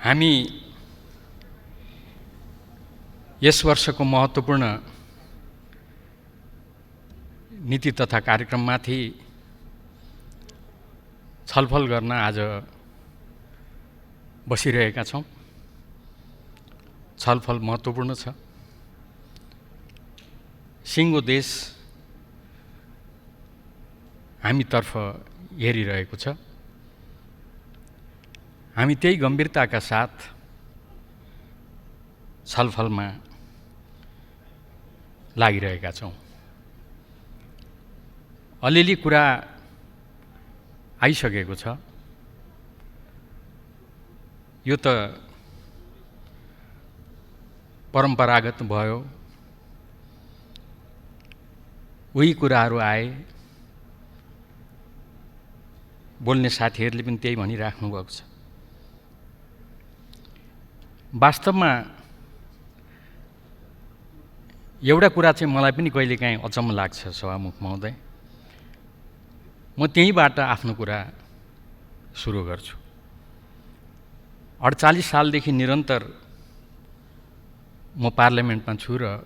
हामी यस वर्षको महत्त्वपूर्ण नीति तथा कार्यक्रममाथि छलफल गर्न आज बसिरहेका छौँ। छलफल महत्त्वपूर्ण छ। सिङ्गो देश हामीतर्फ हेरिरहेको छ। हामी त्यही गम्भीरताका साथ छलफलमा लागिरहेका छौँ। अलिअलि कुरा आइसकेको छ। यो त परम्परागत भयो। उही कुराहरू आए। बोल्ने साथीहरूले पनि त्यही भनिराख्नु भएको छ। वास्तवमा एउटा कुरा चाहिँ मलाई पनि कहिलेकाहीँ अचम्म लाग्छ सभामुख महोदय। म त्यहीँबाट आफ्नो कुरा सुरु गर्छु। 48 सालदेखि निरन्तर म पार्लियामेन्टमा छु र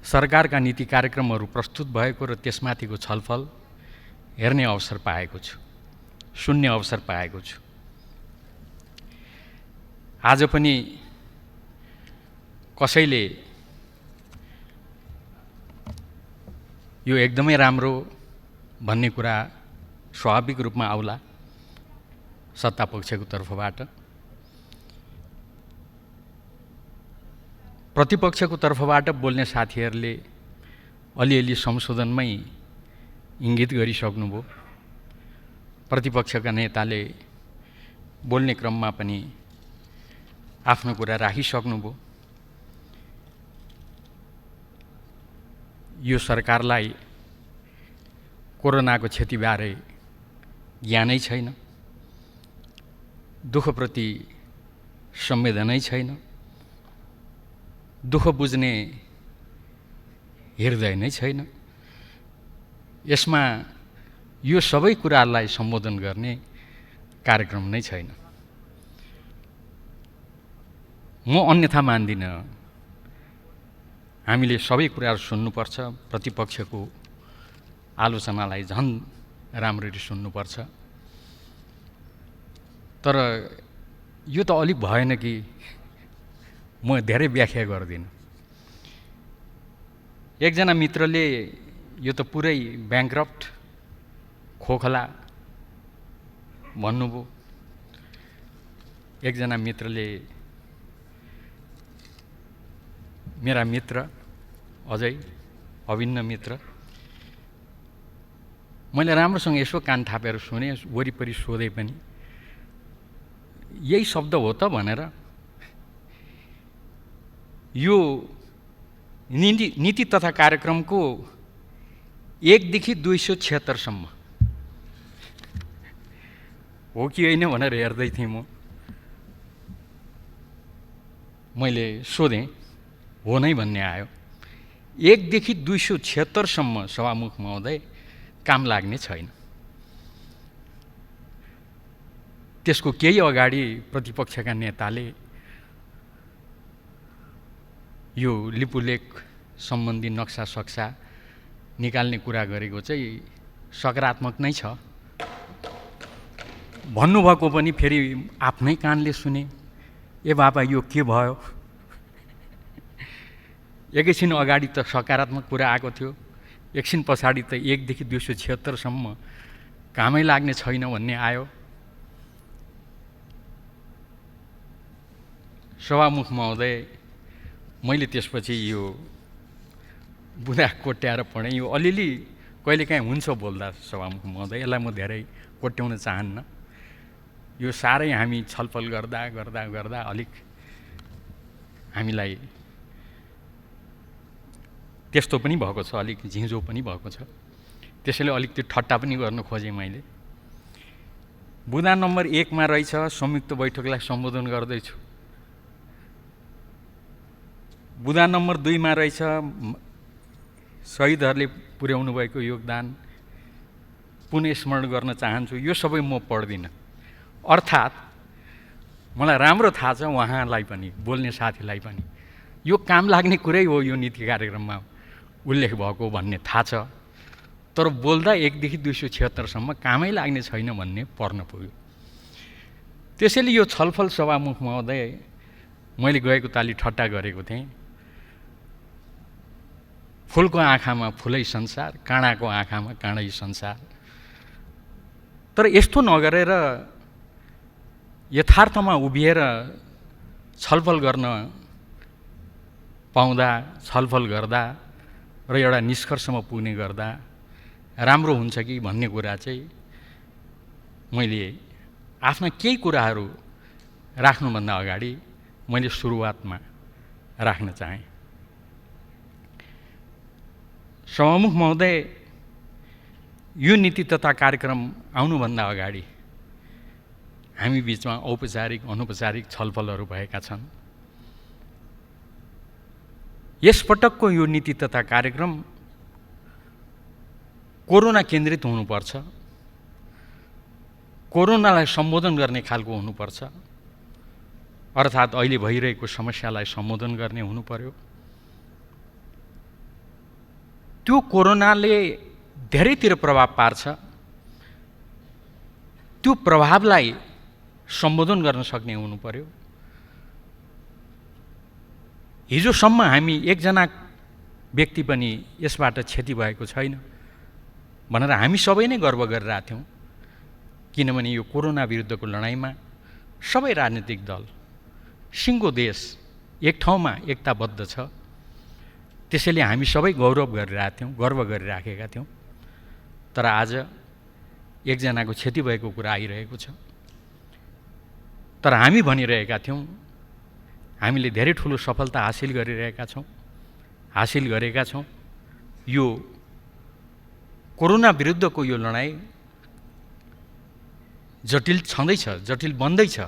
सरकारका नीति कार्यक्रमहरू प्रस्तुत भएको र त्यसमाथिको छलफल हेर्ने अवसर पाएको छु, सुन्ने अवसर पाएको छु। आज पनि कसैले यो एकदमै राम्रो भन्ने कुरा स्वाभाविक रूपमा आउला सत्तापक्षको तर्फबाट। प्रतिपक्षको तर्फबाट बोल्ने साथीहरूले अलिअलि संशोधनमै इङ्गित गरिसक्नुभयो। प्रतिपक्षका नेताले बोल्ने क्रममा पनि आफ्नो कुरा राखिसक्नुभयो। यो सरकारलाई कोरोनाको क्षतिबारे ज्ञानै छैन, दुःखप्रति संवेदनै छैन, दुःख बुझ्ने हृदय नै छैन। यसमा यो सबै कुराहरूलाई सम्बोधन गर्ने कार्यक्रम नै छैन। म अन्यथा मान्दिनँ। हामीले सबै कुराहरू सुन्नुपर्छ। प्रतिपक्षको आलोचनालाई झन् राम्ररी सुन्नुपर्छ। तर यो त अलिक भएन कि म धेरै व्याख्या गर्दिनँ। एकजना मित्रले यो त पुरै ब्याङ्क्रप्ट खोखला भन्नुभयो। एकजना मित्रले, मेरा मित्र अझै अभिन्न मित्र, मैले राम्रोसँग यसो कान थापेर सुने, वरिपरि सोधे पनि यही शब्द हो त भनेर। यो नीति तथा कार्यक्रमको 1 देखि 276 सम्म हो कि होइन भनेर हेर्दै थिएँ म। मैले सोधेँ, हो नै भन्ने आयो। 1 देखि 276 सम्म सभामुख महोदय काम लाग्ने छैन। त्यसको केही अगाडि प्रतिपक्षका नेताले यो लिपुलेख सम्बन्धी नक्सा सक्सा निकाल्ने कुरा गरेको चाहिँ सकारात्मक नै छ भन्नुभएको पनि फेरि आफ्नै कानले सुने। ए बाबा, यो के भयो? एकैछिन अगाडि त सकारात्मक कुरा आएको थियो, एकछिन पछाडि त 1 देखि 276 सम्म कामै लाग्ने छैन भन्ने आयो। सभामुख महोदय, मैले त्यसपछि यो बुँदा कोट्याएर पढेँ। यो अलिअलि कहिलेकाहीँ हुन्छ बोल्दा सभामुख महोदय, यसलाई म धेरै कोट्याउन चाहन्न। यो साह्रै हामी छलफल गर्दा गर्दा गर्दा अलिक हामीलाई त्यस्तो पनि भएको छ, अलिक झिँझो पनि भएको छ। त्यसैले अलिक त्यो ठट्टा पनि गर्न खोजेँ मैले। बुँदा नम्बर 1 मा रहेछ, संयुक्त बैठकलाई सम्बोधन गर्दैछु। बुँदा नम्बर 2 मा रहेछ, शहीदहरूले पुर्याउनु भएको योगदान पुनः स्मरण गर्न चाहन्छु। यो सबै म पढ्दिनँ। अर्थात् मलाई राम्रो थाहा छ, उहाँलाई पनि, बोल्ने साथीलाई पनि यो काम लाग्ने कुरै हो यो नीति कार्यक्रममा उल्लेख भएको भन्ने थाहा छ। तर बोल्दा 1 देखि 276सम्म कामै लाग्ने छैन भन्ने पर्न पुग्यो। त्यसैले यो छलफल सभामुख महोदय, मैले गएको ताली ठट्टा गरेको थिएँ, फुलको आँखामा फुलै संसार, काँडाको आँखामा काँडै संसार। तर यस्तो नगरेर यथार्थमा उभिएर छलफल गर्न पाउँदा, छलफल गर्दा र एउटा निष्कर्षमा पुग्ने गर्दा राम्रो हुन्छ कि भन्ने कुरा चाहिँ मैले आफ्ना केही कुराहरू राख्नुभन्दा अगाडि मैले सुरुवातमा राख्न चाहेँ। सभामुख महोदय, यो नीति तथा कार्यक्रम आउनुभन्दा अगाडि हामी बिचमा औपचारिक अनौपचारिक छलफलहरू भएका छन्। यसपटकको यो नीति तथा कार्यक्रम कोरोना केन्द्रित हुनुपर्छ, कोरोनालाई सम्बोधन गर्ने खालको हुनुपर्छ, अर्थात् अहिले भइरहेको समस्यालाई सम्बोधन गर्ने हुनु पर्यो। त्यो कोरोनाले धेरैतिर प्रभाव पार्छ, त्यो प्रभावलाई सम्बोधन गर्न सक्ने हुनु पर्यो। हिजोसम्म हामी एकजना व्यक्ति पनि यसबाट क्षति भएको छैन भनेर हामी सबै नै गर्व गरिरहेका थियौँ, किनभने यो कोरोना विरुद्धको लडाइँमा सबै राजनीतिक दल, सिङ्गो देश एक ठाउँमा एकताबद्ध छ। त्यसैले हामी सबै गौरव गरिरहेका थियौँ, गर्व गरिराखेका थियौँ। तर आज एकजनाको क्षति भएको कुरा आइरहेको छ। तर हामी भनिरहेका थियौँ, हामीले धेरै ठुलो सफलता हासिल गरिरहेका छौँ, हासिल गरेका छौँ। यो कोरोना विरुद्धको यो लडाइँ जटिल छँदैछ, जटिल बन्दैछ।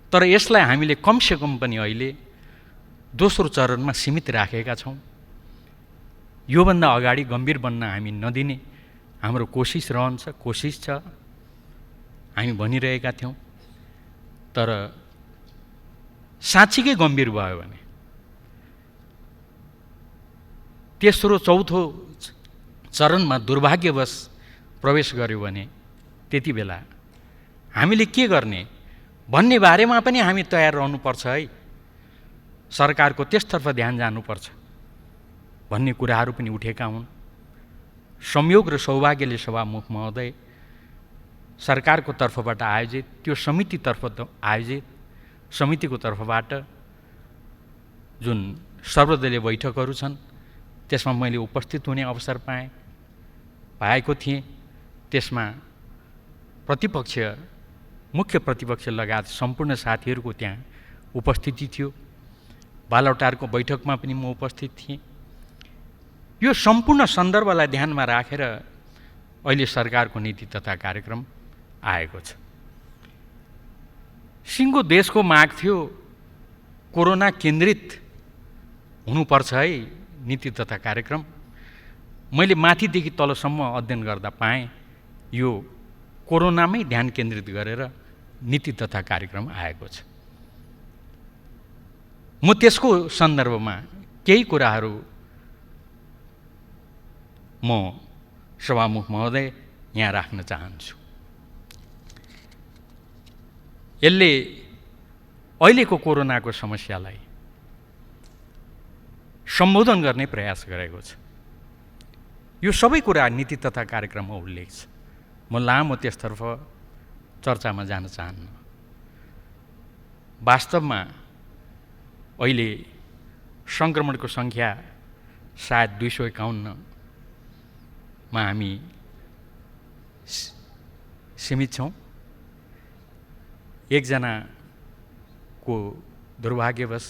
तर यसलाई हामीले कमसेकम पनि अहिले दोस्रो चरणमा सीमित राखेका छौँ। योभन्दा अगाडि गम्भीर बन्न हामी नदिने हाम्रो कोसिस रहन्छ, कोसिस छ, हामी भनिरहेका थियौँ। तर साँच्चीकै गम्भीर भयो भने, तेस्रो चौथो चरणमा दुर्भाग्यवश प्रवेश गर्यो भने त्यति बेला हामीले के गर्ने भन्ने बारेमा पनि हामी तयार रहनुपर्छ है। सरकारको त्यसतर्फ ध्यान जानुपर्छ भन्ने कुराहरू पनि उठेका हुन्। संयोग र सौभाग्यले सभामुख महोदय, सरकारको तर्फबाट आयोजित त्यो समितितर्फ आयोजित समितिको तर्फबाट जुन सर्वदलीय बैठकहरू छन् त्यसमा मैले उपस्थित हुने अवसर पाएको थिएँ। त्यसमा प्रतिपक्ष, मुख्य प्रतिपक्ष लगायत सम्पूर्ण साथीहरूको त्यहाँ उपस्थिति थियो। बालौटारको बैठकमा पनि म उपस्थित थिएँ। यो सम्पूर्ण सन्दर्भलाई ध्यानमा राखेर अहिले सरकारको नीति तथा कार्यक्रम आएको छ। सिङ्गो देशको माग थियो कोरोना केन्द्रित हुनुपर्छ है नीति तथा कार्यक्रम। मैले माथिदेखि तलसम्म अध्ययन गर्दा पाएँ यो कोरोनामै ध्यान केन्द्रित गरेर नीति तथा कार्यक्रम आएको छ। म त्यसको सन्दर्भमा केही कुराहरू म सभामुख महोदय यहाँ राख्न चाहन्छु। यसले अहिलेको कोरोनाको समस्यालाई सम्बोधन गर्ने प्रयास गरेको छ। यो सबै कुरा नीति तथा कार्यक्रममा उल्लेख छ। म लामो त्यसतर्फ चर्चामा जान चाहन्न। वास्तवमा अहिले सङ्क्रमणको सङ्ख्या सायद 251 मा हामी सीमित छौँ। एकजनाको दुर्भाग्यवश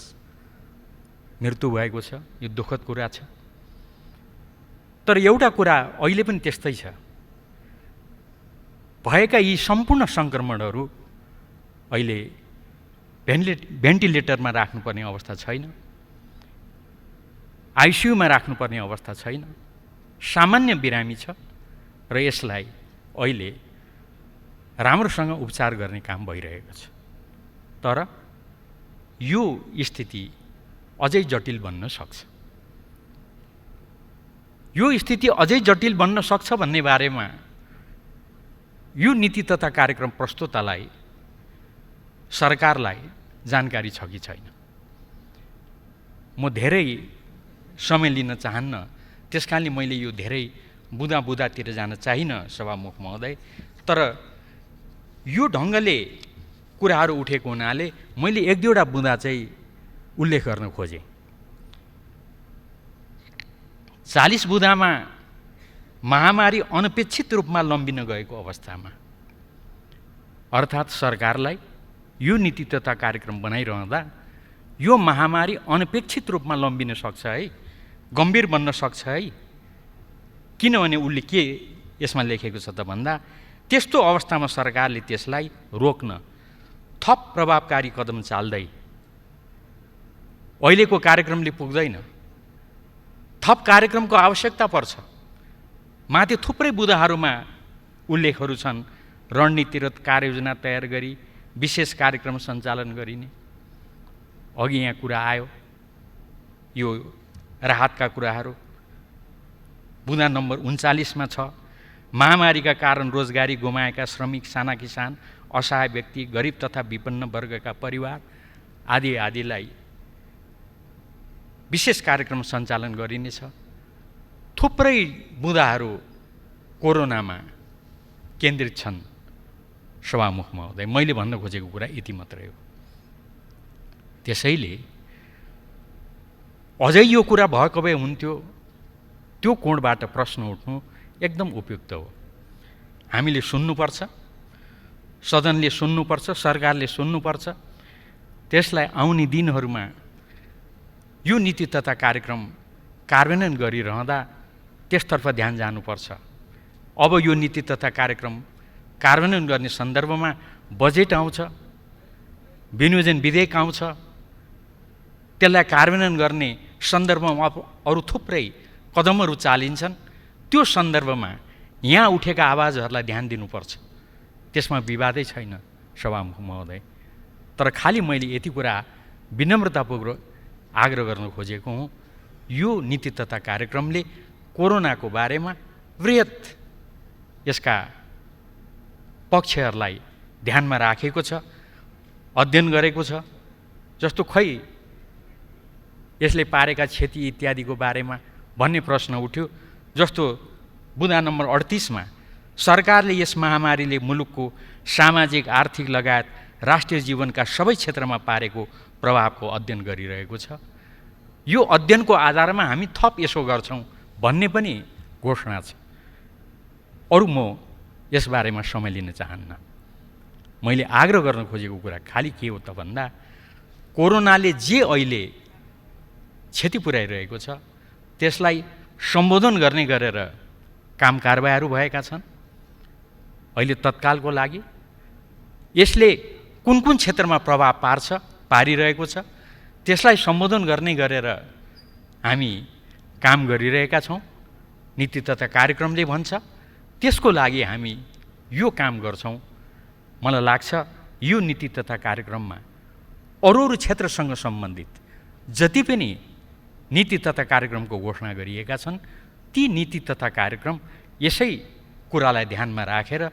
मृत्यु भएको छ, यो दुःखद कुरा छ। तर एउटा कुरा अहिले पनि त्यस्तै छ, भएका यी सम्पूर्ण सङ्क्रमणहरू अहिले भेन्टिलेटरमा राख्नुपर्ने अवस्था छैन, आइसियुमा राख्नुपर्ने अवस्था छैन, सामान्य बिरामी छ र यसलाई अहिले राम्रोसँग उपचार गर्ने काम भइरहेको छ। तर यो स्थिति अझै जटिल बन्न सक्छ। यो स्थिति अझै जटिल बन्न सक्छ भन्ने बारेमा यो नीति तथा कार्यक्रम प्रस्तुतालाई सरकारलाई जानकारी छ कि छैन। म धेरै समय लिन चाहन्न, त्यसकारणले मैले यो धेरै बुँदातिर जान चाहिनँ सभामुख महोदय। तर यो ढङ्गले कुराहरू उठेको हुनाले मैले एक दुईवटा बुँदा चाहिँ उल्लेख गर्न खोजेँ। 40 बुँदामा महामारी अनपेक्षित रूपमा लम्बिन गएको अवस्थामा अर्थात् सरकारलाई यो नीति तथा कार्यक्रम बनाइरहँदा यो महामारी अनपेक्षित रूपमा लम्बिन सक्छ है, गम्भीर बन्न सक्छ है। किनभने उसले के यसमा लेखेको छ त भन्दा त्यस्तो अवस्थामा सरकारले त्यसलाई रोक्न थप प्रभावकारी कदम चाल्दै अहिलेको कार्यक्रमले पुग्दैन, थप कार्यक्रमको आवश्यकता पर्छ। माथि थुप्रै बुँदाहरूमा उल्लेखहरू छन्। रणनीति र कार्ययोजना तयार गरी विशेष कार्यक्रम सञ्चालन गरिने। अघि यहाँ कुरा आयो यो राहतका कुराहरू। बुँदा नम्बर 39मा छ, महामारीका कारण रोजगारी गुमाएका श्रमिक, साना किसान, असहाय व्यक्ति, गरिब तथा विपन्न वर्गका परिवार आदि आदिलाई विशेष कार्यक्रम सञ्चालन गरिनेछ। थुप्रै बुँदाहरू कोरोनामा केन्द्रित छन् सभामुख महोदय। मैले भन्न खोजेको कुरा यति मात्रै हो। त्यसैले अझै यो कुरा भएको भए हुन्थ्यो, त्यो कोणबाट प्रश्न उठ्नु एकदम उपयुक्त हो। हामीले सुन्नुपर्छ, सदनले सुन्नुपर्छ, सरकारले सुन्नुपर्छ। त्यसलाई आउने दिनहरूमा यो नीति तथा कार्यक्रम कार्यान्वयन गरिरहँदा त्यसतर्फ ध्यान जानुपर्छ। अब यो नीति तथा कार्यक्रम कार्यान्वयन गर्ने सन्दर्भमा बजेट आउँछ, विनियोजन विधेयक आउँछ, त्यसलाई कार्यान्वयन गर्ने सन्दर्भमा अरू थुप्रै कदमहरू चालिन्छन्। त्यो सन्दर्भमा यहाँ उठेका आवाजहरूलाई ध्यान दिनुपर्छ। त्यसमा विवादै छैन सभामुख महोदय। तर खालि मैले यति कुरा विनम्रतापूर्वक आग्रह गर्न खोजेको हुँ, यो नीति तथा कार्यक्रमले कोरोनाको बारेमा वृहत यसका पक्षहरूलाई ध्यानमा राखेको छ, अध्ययन गरेको छ। जस्तो खै यसले पारेका क्षति इत्यादिको बारेमा भन्ने प्रश्न उठ्यो। जस्तो बुँदा नम्बर 38मा सरकारले यस महामारीले मुलुकको सामाजिक, आर्थिक लगायत राष्ट्रिय जीवनका सबै क्षेत्रमा पारेको प्रभावको अध्ययन गरिरहेको छ। यो अध्ययनको आधारमा हामी थप यसो गर्छौँ भन्ने पनि घोषणा छ। अरू म यसबारेमा समय लिन चाहन्न। मैले आग्रह गर्न खोजेको कुरा खालि के हो त भन्दा कोरोनाले जे अहिले क्षति पुर्याइरहेको छ त्यसलाई सम्बोधन गर्ने गरेर काम कारबाहीहरू भएका छन्। अहिले तत्कालको लागि यसले कुन कुन क्षेत्रमा प्रभाव पारिरहेको छ त्यसलाई सम्बोधन गर्ने गरेर हामी काम गरिरहेका छौँ। नीति तथा कार्यक्रमले भन्छ त्यसको लागि हामी यो काम गर्छौँ। मलाई लाग्छ यो नीति तथा कार्यक्रममा अरू क्षेत्रसँग सम्बन्धित जति पनि नीति तथा कार्यक्रमको घोषणा गरिएका छन् ती नीति तथा कार्यक्रम यसै कुरालाई ध्यानमा राखेर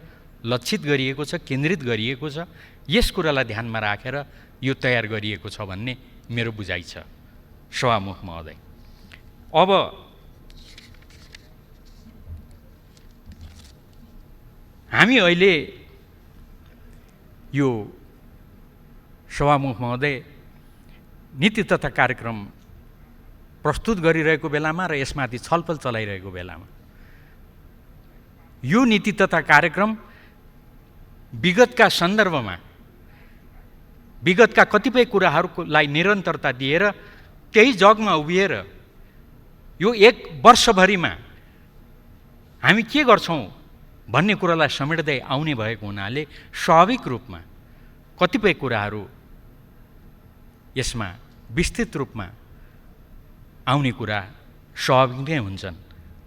लक्षित गरिएको छ, केन्द्रित गरिएको छ। यस कुरालाई ध्यानमा राखेर यो तयार गरिएको छ भन्ने मेरो बुझाइ छ सभामुख महोदय। अब हामी अहिले यो सभामुख महोदय नीति तथा कार्यक्रम प्रस्तुत गरिरहेको बेलामा र यसमाथि छलफल चलाइरहेको बेलामा यो नीति तथा कार्यक्रम विगतका सन्दर्भमा विगतका कतिपय कुराहरूलाई निरन्तरता दिएर त्यही जगमा उभिएर यो एक वर्षभरिमा हामी के गर्छौँ भन्ने कुरालाई समेट्दै आउने भएको हुनाले स्वाभाविक रूपमा कतिपय कुराहरू यसमा विस्तृत रूपमा आउने कुरा स्वाभाविक नै हुन्छन्।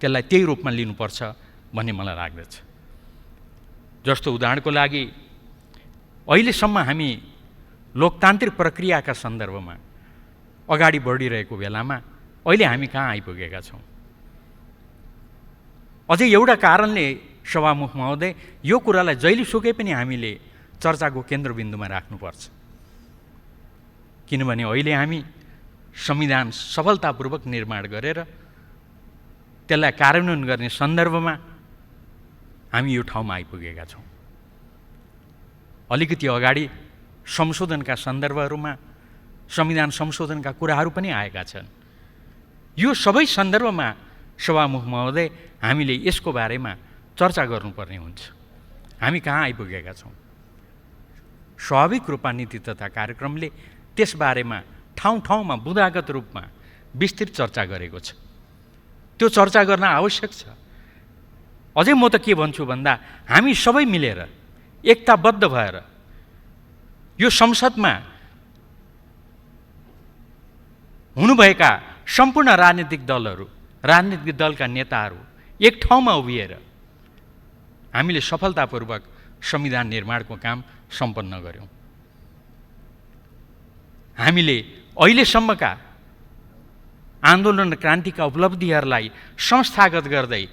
त्यसलाई त्यही रूपमा लिनुपर्छ भन्ने मलाई लाग्दछ। जस्तो उदाहरणको लागि अहिलेसम्म हामी लोकतान्त्रिक प्रक्रियाका सन्दर्भमा अगाडि बढिरहेको बेलामा अहिले हामी कहाँ आइपुगेका छौँ। अझै एउटा कारणले सभामुख महोदय यो कुरालाई जहिलेसुकै पनि हामीले चर्चाको केन्द्रबिन्दुमा राख्नुपर्छ, किनभने अहिले हामी संविधान सफलतापूर्वक निर्माण गरेर त्यसलाई कार्यान्वयन गर्ने सन्दर्भमा हामी यो ठाउँमा आइपुगेका छौँ। अलिकति अगाडि संशोधनका सन्दर्भहरूमा संविधान संशोधनका कुराहरू पनि आएका छन्। यो सबै सन्दर्भमा सभामुख महोदय हामीले यसको बारेमा चर्चा गर्नुपर्ने हुन्छ। हामी कहाँ आइपुगेका छौँ। स्वाभाविक रूपमा नीति तथा कार्यक्रमले त्यसबारेमा ठाउँ ठाउँमा बुँदागत रूपमा विस्तृत चर्चा गरेको छ। त्यो चर्चा गर्न आवश्यक छ। अझै म त के भन्छु भन्दा हामी सबै मिलेर एकताबद्ध भएर यो संसदमा हुनुभएका सम्पूर्ण राजनीतिक दलहरू, राजनीतिक दलका नेताहरू एक ठाउँमा उभिएर हामीले सफलतापूर्वक संविधान निर्माणको काम सम्पन्न गर्यौँ। हामीले अहिलेसम्मका आन्दोलन र क्रान्तिका उपलब्धिहरूलाई संस्थागत गर्दै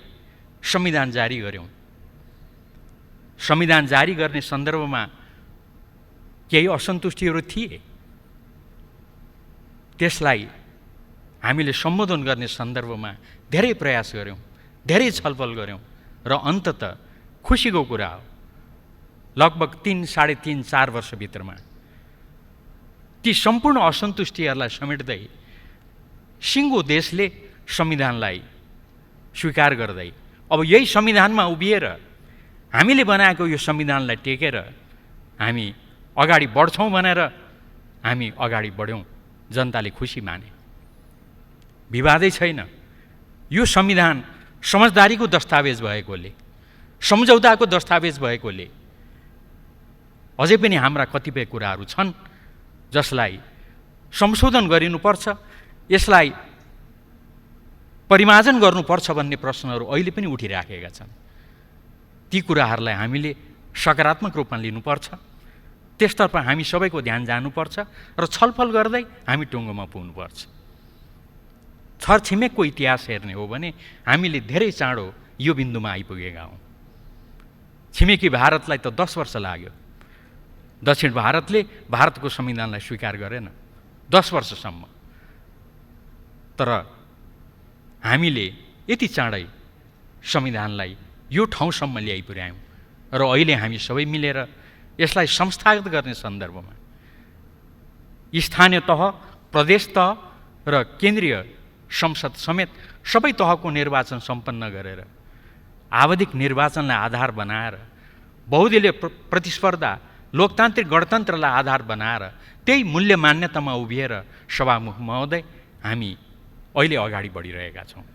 संविधान जारी गर्यौँ। संविधान जारी गर्ने सन्दर्भमा केही असन्तुष्टिहरू थिए, त्यसलाई हामीले सम्बोधन गर्ने सन्दर्भमा धेरै प्रयास गर्यौँ, धेरै छलफल गर्यौँ र अन्ततः खुसीको कुरा हो लगभग 3, साढे 3, 4 वर्षभित्रमा ती सम्पूर्ण असन्तुष्टिहरूलाई समेट्दै सिङ्गो देशले संविधानलाई स्वीकार गर्दै अब यही संविधानमा उभिएर हामीले बनाएको यो संविधानलाई टेकेर हामी अगाडि बढ्छौँ भनेर हामी अगाडि बढ्यौँ। जनताले खुसी माने, विवादै छैन। यो संविधान समझदारीको दस्तावेज भएकोले, सम्झौताको दस्तावेज भएकोले अझै पनि हाम्रा कतिपय कुराहरू छन् जसलाई संशोधन गरिनुपर्छ, यसलाई परिमार्जन गर्नुपर्छ भन्ने प्रश्नहरू अहिले पनि उठिराखेका छन्। ती कुराहरूलाई हामीले सकारात्मक रूपमा लिनुपर्छ, त्यसतर्फ हामी सबैको ध्यान जानुपर्छ र छलफल गर्दै हामी टुङ्गोमा पुग्नुपर्छ। छरछिमेकको इतिहास हेर्ने हो भने हामीले धेरै चाँडो यो बिन्दुमा आइपुगेका हौँ। छिमेकी भारतलाई त 10 वर्ष लाग्यो। दक्षिण भारतले भारतको संविधानलाई स्वीकार गरेन 10 वर्षसम्म। तर हामीले यति चाँडै संविधानलाई यो ठाउँसम्म ल्याइ पुर्यायौँ र अहिले हामी सबै मिलेर यसलाई संस्थागत गर्ने सन्दर्भमा स्थानीय तह, प्रदेश तह र केन्द्रीय संसद समेत सबै तहको निर्वाचन सम्पन्न गरेर आवधिक निर्वाचनलाई आधार बनाएर बहुदलीय प्रतिस्पर्धा, लोकतान्त्रिक गणतन्त्रलाई आधार बनाएर त्यही मूल्य मान्यतामा उभिएर सभामुख महोदय हामी अहिले अगाडि बढिरहेका छौँ।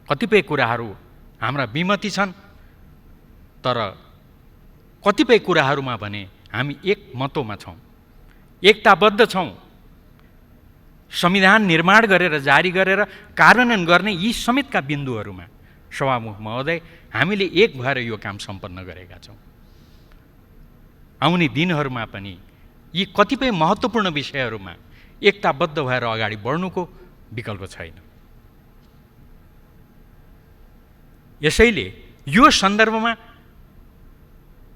कतिपय कुराहरू हाम्रा विमति छन्, तर कतिपय कुराहरूमा भने हामी एक मतोमा छौँ, एकताबद्ध छौँ। संविधान निर्माण गरेर जारी गरेर कार्यान्वयन गर्ने यी समेतका बिन्दुहरूमा सभामुख महोदय हामीले एक भएर यो काम सम्पन्न गरेका छौँ। आउने दिनहरूमा पनि यी कतिपय महत्त्वपूर्ण विषयहरूमा एकताबद्ध भएर अगाडि बढ्नुको विकल्प छैन। यसैले यो सन्दर्भमा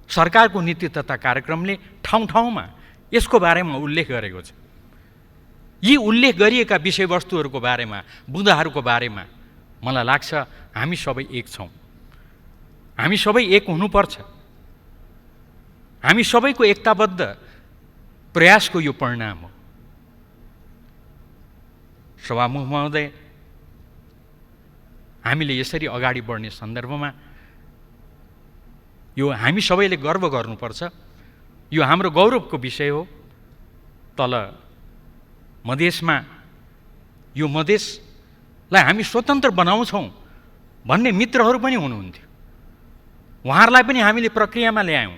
सरकारको नीति तथा कार्यक्रमले ठाउँ ठाउँमा यसको बारेमा उल्लेख गरेको छ। यी उल्लेख गरिएका विषयवस्तुहरूको बारेमा, बुँदाहरूको बारेमा मलाई लाग्छ हामी सबै एक छौँ। हामी सबै एक हुनुपर्छ। हामी सबैको एकताबद्ध प्रयासको यो परिणाम हो। सभामुख महोदय, हामीले यसरी अगाडि बढ्ने सन्दर्भमा यो हामी सबैले गर्व गर्नुपर्छ। यो हाम्रो गौरवको विषय हो। तल मधेसमा यो मधेसलाई हामी स्वतन्त्र बनाउँछौँ भन्ने मित्रहरू पनि हुनुहुन्थ्यो। उहाँहरूलाई पनि हामीले प्रक्रियामा ल्यायौँ।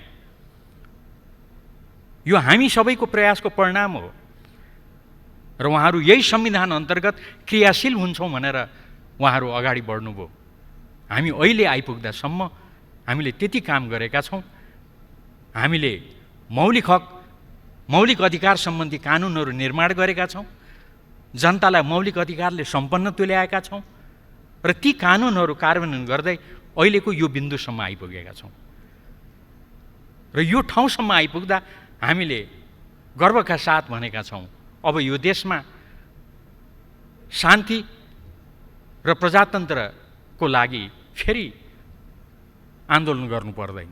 यो हामी सबैको प्रयासको परिणाम हो र उहाँहरू यही संविधान अन्तर्गत क्रियाशील हुन्छौँ भनेर उहाँहरू अगाडि बढ्नुभयो। हामी अहिले आइपुग्दासम्म हामीले त्यति काम गरेका छौँ। हामीले मौलिक हक मौलिक अधिकार सम्बन्धी कानुनहरू निर्माण गरेका छौँ, जनतालाई मौलिक अधिकारले सम्पन्न तुल्याएका छौँ र ती कानुनहरू कार्यान्वयन गर्दै अहिलेको यो बिन्दुसम्म आइपुगेका छौँ। र यो ठाउँसम्म आइपुग्दा हामीले गर्वका साथ भनेका छौँ, अब यो देशमा शान्ति र प्रजातन्त्रको लागि फेरि आन्दोलन गर्नु पर्दैन।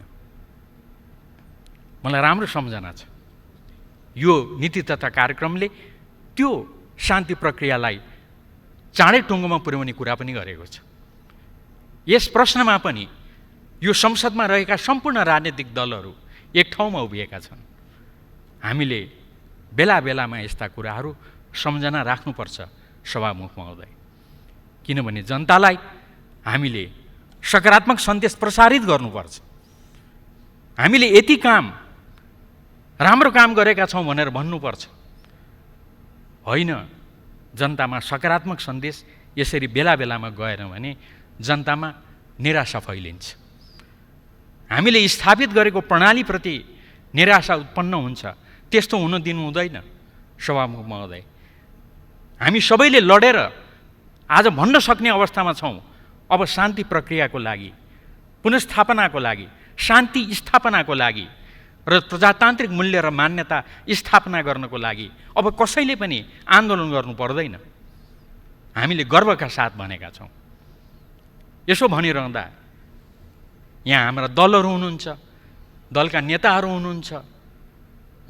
मलाई राम्रो सम्झना छ, यो नीति तथा कार्यक्रमले त्यो शान्ति प्रक्रियालाई चाँडै टुङ्गोमा पुर्याउने कुरा पनि गरेको छ। यस प्रश्नमा पनि यो संसदमा रहेका सम्पूर्ण राजनीतिक दलहरू एक ठाउँमा उभिएका छन्। हामीले बेला बेलामा यस्ता कुराहरू सम्झना राख्नुपर्छ सभामुख महोदय, किनभने जनतालाई हामीले सकारात्मक सन्देश प्रसारित गर्नुपर्छ। हामीले यति काम राम्रो काम गरेका छौँ भनेर भन्नुपर्छ, होइन जनतामा सकारात्मक सन्देश यसरी बेला बेलामा गएन भने जनतामा निराशा फैलिन्छ। हामीले स्थापित गरेको प्रणालीप्रति निराशा उत्पन्न हुन्छ, त्यस्तो हुन दिनु हुँदैन सभामुख महोदय। हामी सबैले लडेर आज भन्न सक्ने अवस्थामा छौँ, अब शान्ति प्रक्रियाको लागि, पुनर्स्थापनाको लागि, शान्ति स्थापनाको लागि र प्रजातान्त्रिक मूल्य र मान्यता स्थापना गर्नको लागि अब कसैले पनि आन्दोलन गर्नु पर्दैन। हामीले गर्वका साथ भनेका छौँ। यसो भनिरहँदा यहाँ हाम्रा दलहरू हुनुहुन्छ, दलका नेताहरू हुनुहुन्छ,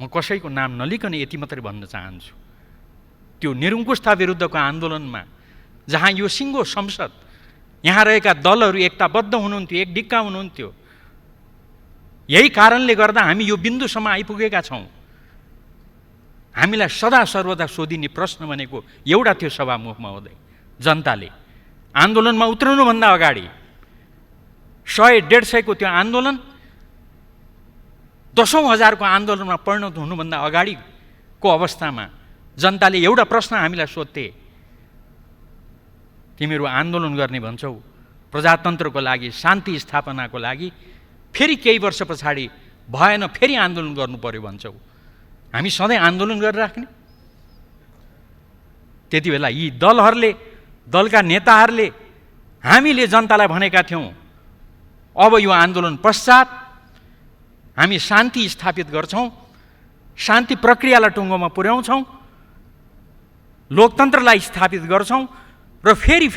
म कसैको नाम नलिकन यति मात्रै भन्न चाहन्छु, त्यो निरङ्कुशता विरुद्धको आन्दोलनमा जहाँ यो सिङ्गो संसद, यहाँ रहेका दलहरू एकताबद्ध हुनुहुन्थ्यो, एक डिक्का हुनुहुन्थ्यो। यही कारणले गर्दा हामी यो बिन्दुसम्म आइपुगेका छौँ। हामीलाई सदा सर्वदा सोधिने प्रश्न भनेको एउटा थियो सभामुख महोदय, जनताले आन्दोलनमा उत्रनुभन्दा अगाडि 100-150 को त्यो आन्दोलन 10,000 को आन्दोलनमा परिणत हुनुभन्दा अगाडिको अवस्थामा जनताले एउटा प्रश्न हामीलाई सोध्थे, तिमीहरू आन्दोलन गर्ने भन्छौ प्रजातन्त्रको लागि, शान्ति स्थापनाको लागि, फेरि केही वर्ष पछाडि भएन फेरि आन्दोलन गर्नु पर्यो भन्छौ, हामी सधैँ आन्दोलन गरिराख्ने? त्यति बेला यी दलहरूले, दलका नेताहरूले हामीले जनतालाई भनेका थियौँ, अब यो आन्दोलन पश्चात हामी शान्ति स्थापित गर्छौँ, शान्ति प्रक्रियालाई टुङ्गोमा पुर्याउँछौँ, लोकतन्त्रलाई स्थापित गर्छौँ र फेरि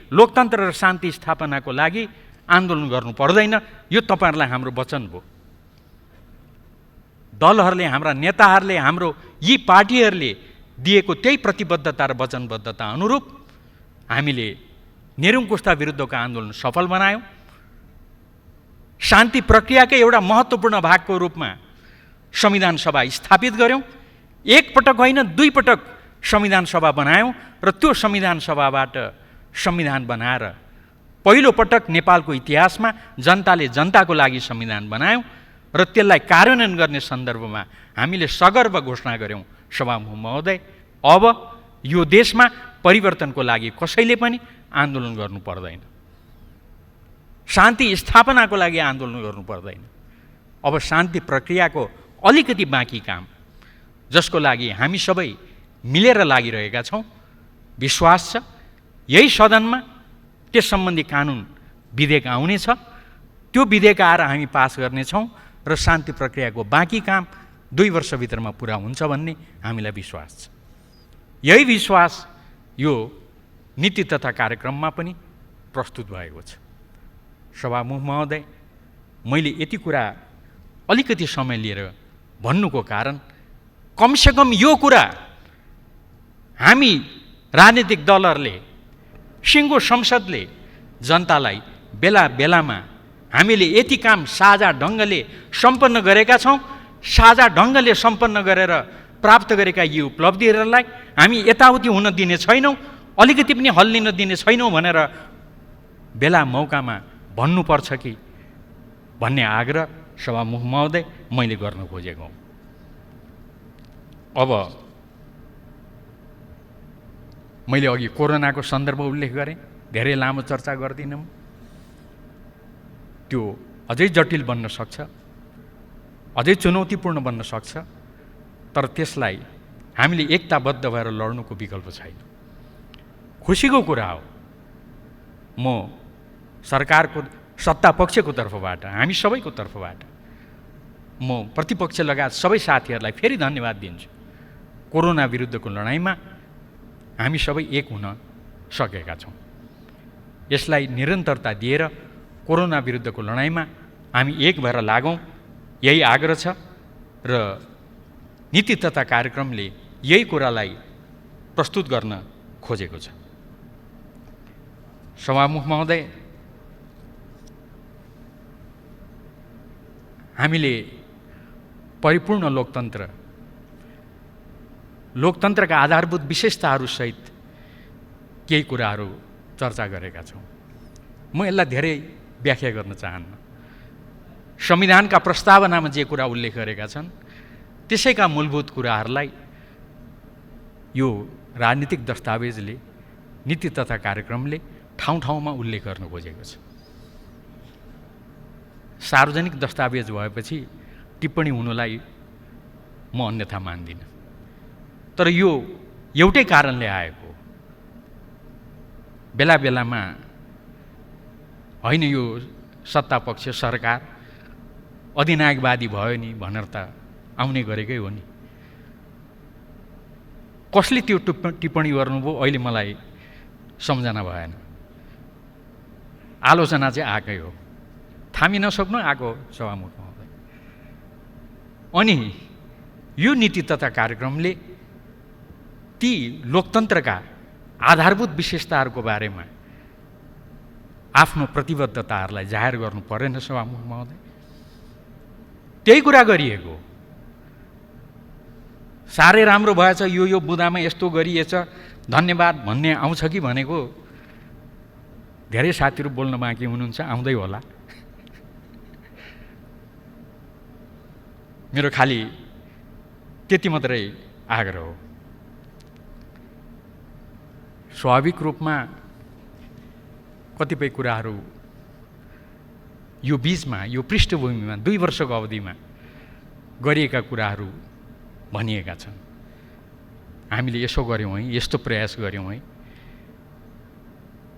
लोकतन्त्र र शान्ति स्थापनाको लागि आन्दोलन गर्नु पर्दैन। यो तपाईँहरूलाई हाम्रो वचन भयो। दलहरूले, हाम्रा नेताहरूले, हाम्रो यी पार्टीहरूले दिएको त्यही प्रतिबद्धता र वचनबद्धता अनुरूप हामीले निरङ्कुशता विरुद्धको आन्दोलन सफल बनायौँ। शान्ति प्रक्रियाकै एउटा महत्त्वपूर्ण भागको रूपमा संविधान सभा स्थापित गऱ्यौँ। एक पटक होइन, 2 पटक संविधान सभा बनायौँ र त्यो संविधान सभाबाट संविधान बनाएर पहिलो पटक नेपालको इतिहासमा जनताले जनताको लागि संविधान बनायौँ र त्यसलाई कार्यान्वयन गर्ने सन्दर्भमा हामीले सगर्व घोषणा गऱ्यौँ, सभामुख महोदय, अब यो देशमा परिवर्तनको लागि कसैले पनि आन्दोलन गर्नु पर्दैन, शान्ति स्थापनाको लागि आन्दोलन गर्नु पर्दैन। अब शान्ति प्रक्रियाको अलिकति बाँकी काम, जसको लागि हामी सबै मिलेर लागिरहेका छौँ, विश्वास छ यही सदनमा त्यस सम्बन्धी कानुन विधेयक आउनेछ, त्यो विधेयक आएर हामी पास गर्नेछौँ र शान्ति प्रक्रियाको बाँकी काम 2 वर्षभित्रमा पुरा हुन्छ भन्ने हामीलाई विश्वास छ। यही विश्वास यो नीति तथा कार्यक्रममा पनि प्रस्तुत भएको छ। सभामुख महोदय, मैले यति कुरा अलिकति समय लिएर भन्नुको कारण कमसेकम यो कुरा हामी राजनीतिक दलहरूले, सिङ्गो संसदले जनतालाई बेला बेलामा हामीले यति काम साझा ढङ्गले सम्पन्न गरेका छौँ, साझा ढङ्गले सम्पन्न गरेर प्राप्त गरेका यी उपलब्धिहरूलाई हामी यताउति हुन दिने छैनौँ, अलिकति पनि हल्लिन दिने छैनौँ भनेर बेला मौकामा भन्नुपर्छ कि भन्ने आग्रह सभामुख महोदय मैले गर्न खोजेको हुँ। अब मैले अघि कोरोनाको सन्दर्भ उल्लेख गरेँ, धेरै लामो चर्चा गर्दिनँ, त्यो अझै जटिल बन्न सक्छ, अझै चुनौतीपूर्ण बन्न सक्छ, तर त्यसलाई हामीले एकताबद्ध भएर लड्नुको विकल्प छैन। खुसीको कुरा हो, म सरकारको सत्ता पक्षको तर्फबाट, हामी सबैको तर्फबाट म प्रतिपक्ष लगायत सबै साथीहरूलाई फेरि धन्यवाद दिन्छु। कोरोना विरुद्धको लडाइँमा हामी सबै एक हुन सकेका छौँ। यसलाई निरन्तरता दिएर कोरोना विरुद्धको लडाइँमा हामी एक भएर लागौँ, यही आग्रह छ र नीति तथा कार्यक्रमले यही कुरालाई प्रस्तुत गर्न खोजेको छ। सभामुख महोदय, हामीले परिपूर्ण लोकतन्त्रका आधारभूत विशेषताहरूसहित केही कुराहरू चर्चा गरेका छौँ। म यसलाई धेरै व्याख्या गर्न चाहन्न। संविधानका प्रस्तावनामा जे कुरा उल्लेख गरेका छन् त्यसैका मूलभूत कुराहरूलाई यो राजनीतिक दस्तावेजले, नीति तथा कार्यक्रमले ठाउँ ठाउँमा उल्लेख गर्न खोजेको छ। सार्वजनिक दस्तावेज भएपछि टिप्पणी हुनुलाई म अन्यथा मान्दिनँ, तर यो एउटै कारणले आएको। बेला बेलामा होइन यो सत्तापक्ष सरकार अधिनायकवादी भयो नि भनेर त आउने गरेकै हो नि। कसले त्यो टिप्पणी गर्नुभयो अहिले मलाई सम्झना भएन। आलोचना चाहिँ आएकै हो, थामी नसक्नु आएको सभामुख महोदय। अनि यो नीति तथा कार्यक्रमले ती लोकतन्त्रका आधारभूत विशेषताहरूको बारेमा आफ्नो प्रतिबद्धताहरूलाई जाहेर गर्नु परेन सभामुख महोदय। त्यही कुरा गरिएको। साह्रै राम्रो भएछ, यो बुँदामा यस्तो गरिएछ, धन्यवाद भन्ने आउँछ कि भनेको धेरै साथीहरू बोल्न बाँकी हुनुहुन्छ, आउँदै होला। मेरो खालि त्यति मात्रै आग्रह हो। स्वाभाविक रूपमा कतिपय कुराहरू यो बीचमा, यो पृष्ठभूमिमा 2 वर्षको अवधिमा गरिएका कुराहरू भनिएका छन्। हामीले यसो गऱ्यौँ है, यस्तो प्रयास गऱ्यौँ है।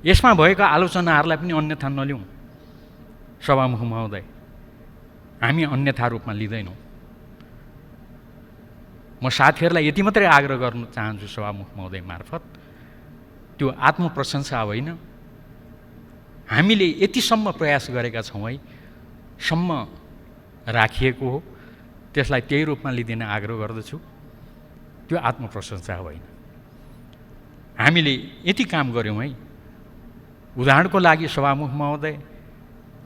यसमा भएका आलोचनाहरूलाई पनि अन्यथा नलिउँ सभामुख महोदय, हामी अन्यथा रूपमा लिँदैनौँ। म साथीहरूलाई यति मात्रै आग्रह गर्न चाहन्छु सभामुख महोदय मार्फत, त्यो आत्मप्रशंसा होइन, हामीले यतिसम्म प्रयास गरेका छौँ है, सम्म राखिएको हो, त्यसलाई त्यही रूपमा लिदिन आग्रह गर्दछु। त्यो आत्मप्रशंसा होइन। हामीले यति काम गऱ्यौँ है। उदाहरणको लागि सभामुख महोदय,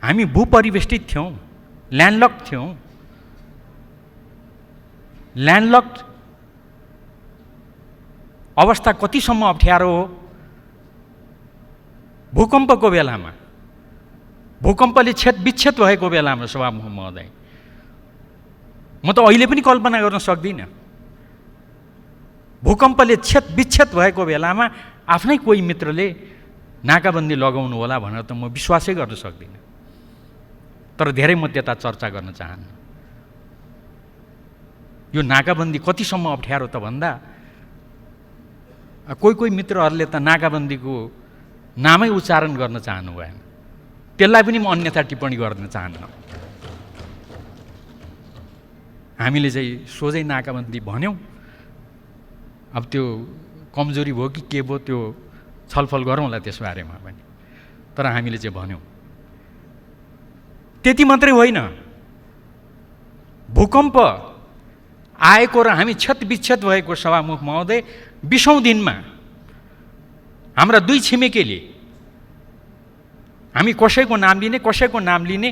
हामी भूपरिवेष्टित थियौँ, ल्यान्डलक थियौँ। ल्यान्डलक अवस्था कतिसम्म अप्ठ्यारो हो। भूकम्पको बेलामा, भूकम्पले विच्छेद भएको बेलामा सभामुख महोदय, म त अहिले पनि कल्पना गर्न सक्दिनँ। भूकम्पले विच्छेद भएको बेलामा आफ्नै कोही मित्रले नाकाबन्दी लगाउनु होला भनेर त म विश्वासै गर्न सक्दिनँ। तर धेरै म त्यता चर्चा गर्न चाहन्न। यो नाकाबन्दी कतिसम्म अप्ठ्यारो त भन्दा कोही मित्रहरूले त नाकाबन्दीको नामै उच्चारण गर्न चाहनु भएन। त्यसलाई पनि म अन्यथा टिप्पणी गर्न चाहन्न। हामीले चाहिँ सोझै नाकाबन्दी भन्यौँ। अब त्यो कमजोरी भयो कि के भयो त्यो छलफल गरौँला त्यस बारेमा पनि, तर हामीले चाहिँ भन्यौँ। त्यति मात्रै होइन, भूकम्प आएको र हामी विच्छेद भएको सभामुख महोदय 20औं दिनमा हाम्रा 2 छिमेकीले, हामी कसैको नाम लिने कसैको नाम लिने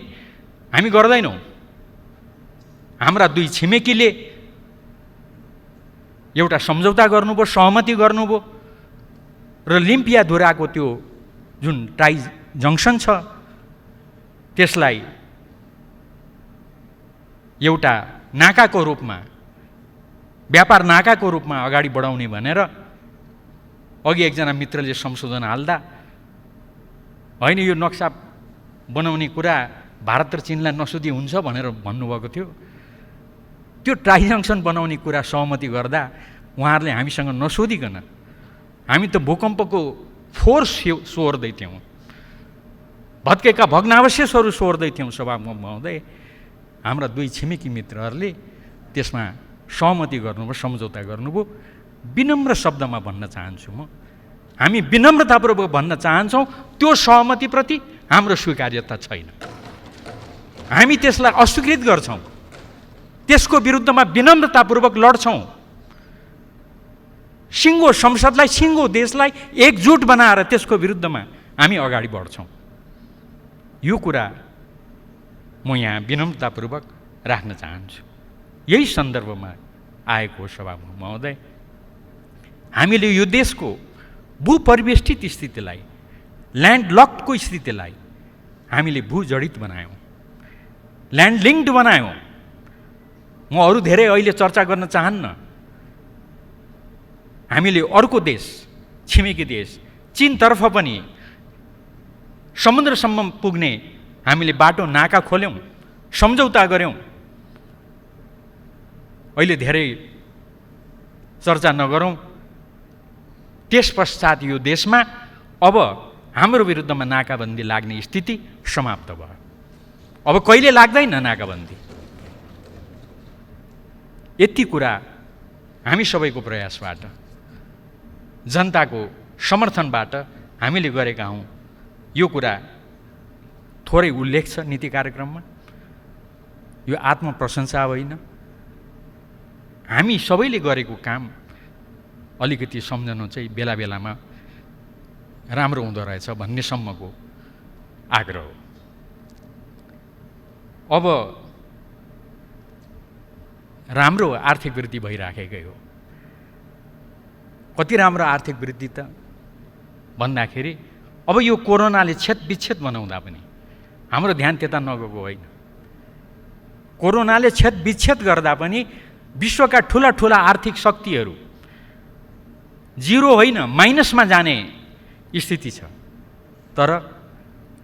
हामी गर्दैनौँ, हाम्रा 2 छिमेकीले एउटा सम्झौता गर्नुभयो, सहमति गर्नुभयो र लिम्पियाधुराको त्यो जुन टाई जङ्सन छ त्यसलाई एउटा नाकाको रूपमा, व्यापार नाकाको रूपमा अगाडि बढाउने भनेर अघि एकजना मित्रले संशोधन हाल्दा, होइन यो नक्सा बनाउने कुरा भारत र चीनलाई नसोधी हुन्छ भनेर भन्नुभएको थियो। त्यो ट्राइजङ्सन बनाउने कुरा सहमति गर्दा उहाँहरूले हामीसँग नसोधिकन हामी त भूकम्पको फोर्स सोहोर्दै थियौँ, भत्केका भग्नावशेषहरू सोहोर्दै थियौँ। सभामुख महोदय, हाम्रा दुई छिमेकी मित्रहरूले त्यसमा सहमति गर्नुभयो, सम्झौता गर्नुभयो। विनम्र शब्दमा भन्न चाहन्छु म, हामी विनम्रतापूर्वक भन्न चाहन्छौँ त्यो सहमतिप्रति हाम्रो स्वीकार्यता छैन। हामी त्यसलाई अस्वीकृत गर्छौँ, त्यसको विरुद्धमा विनम्रतापूर्वक लड्छौँ। सिङ्गो संसदलाई, सिङ्गो देशलाई एकजुट बनाएर त्यसको विरुद्धमा हामी अगाडि बढ्छौँ। यो कुरा म यहाँ विनम्रतापूर्वक राख्न चाहन्छु। यही सन्दर्भमा आएको हो सभामुख महोदय। हामीले यो देशको भूपरिवेष्टित स्थितिलाई, ल्यान्डलक्डको स्थितिलाई हामीले भूजडित बनायौँ, ल्यान्डलिङ्क्ड बनायौँ। म अरू धेरै अहिले चर्चा गर्न चाहन्न। हामीले अर्को देश, छिमेकी देश चीनतर्फ पनि समुद्रसम्म पुग्ने हामीले बाटो नाका खोल्यौँ, सम्झौता गऱ्यौँ। अहिले धेरै चर्चा नगरौँ। त्यस पश्चात यो देशमा अब हाम्रो विरुद्धमा नाकाबन्दी लाग्ने स्थिति समाप्त भयो। अब कहिले लाग्दैन नाकाबन्दी। यति कुरा हामी सबैको प्रयासबाट, जनताको समर्थनबाट हामीले गरेका हौँ। यो कुरा थोरै उल्लेख छ नीति कार्यक्रममा। यो आत्मप्रशंसा होइन, हामी सबैले गरेको काम अलिकति सम्झनु चाहिँ बेला बेलामा राम्रो हुँदो रहेछ भन्नेसम्मको आग्रह हो। अब राम्रो आर्थिक वृद्धि भइराखेकै हो। कति राम्रो आर्थिक वृद्धि त भन्दाखेरि अब यो कोरोनाले छेदविच्छेद बनाउँदा पनि हाम्रो ध्यान त्यता नगएको होइन। कोरोनाले छेदविच्छेद गर्दा पनि विश्वका ठुला ठुला आर्थिक शक्तिहरू जिरो होइन माइनसमा जाने स्थिति छ। तर